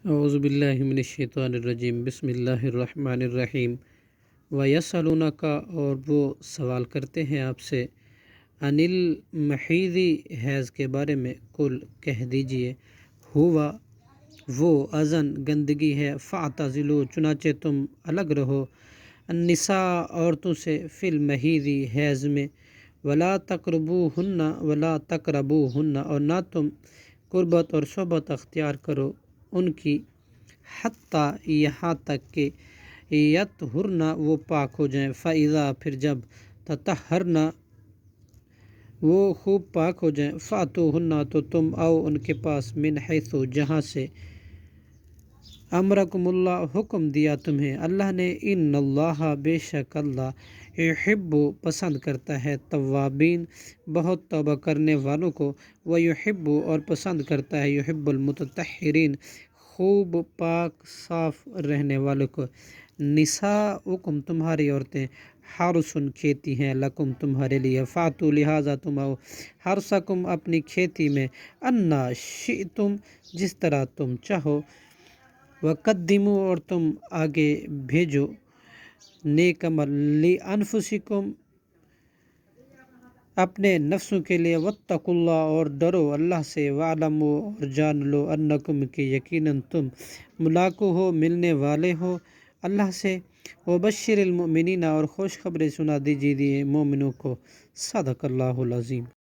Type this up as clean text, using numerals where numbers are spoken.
اعوذ باللہ من الشیطان الرجیم، بسم اللہ الرحمن الرحیم۔ وَيَسْأَلُونَكَ، اور وہ سوال کرتے ہیں آپ سے، عن المحیض، حیض کے بارے میں، کل کہہ دیجئے، ہوا وہ، اذن گندگی ہے، فاعتزلوا، چنانچہ تم الگ رہو، النساء عورتوں سے، فی المحیض حیض میں، ولا تقربوہن، ولا تقربوہن، اور نہ تم قربت اور صحبت اختیار کرو ان کی، حتیٰ یہاں تک کہ یطہرن، وہ پاک ہو جائیں، فَإِذَا، پھر جب تطہرن، وہ خوب پاک ہو جائیں، فَأْتُوهُنَّ، تو تم آؤ ان کے پاس، من حیث، جہاں سے امرکم اللہ، حکم دیا تمہیں اللہ نے، ان اللہ، بے شک اللہ، یحب، پسند کرتا ہے، توابین، بہت توبہ کرنے والوں کو، ویحب، اور پسند کرتا ہے، یحب المتطہرین، خوب پاک صاف رہنے والوں کو۔ نساؤکم، تمہاری عورتیں، حرث، کھیتی ہیں، لکم، تمہارے لیے، فاتو، لہٰذا تم آؤ، حرثکم، اپنی کھیتی میں، انا شئتم، جس طرح تم چاہو، وقدموا، اور تم آگے بھیجو نیک عمل، لانفسکم، اپنے نفسوں کے لیے، واتقوا اللہ، اور ڈرو اللہ سے، واعلموا، اور جان لو، انکم، کہ یقیناً تم ملاقو ہو، ملنے والے ہو اللہ سے، وبشر المؤمنین، اور خوشخبری سنا دیجیے مومنوں کو۔ صدق اللہ العظیم۔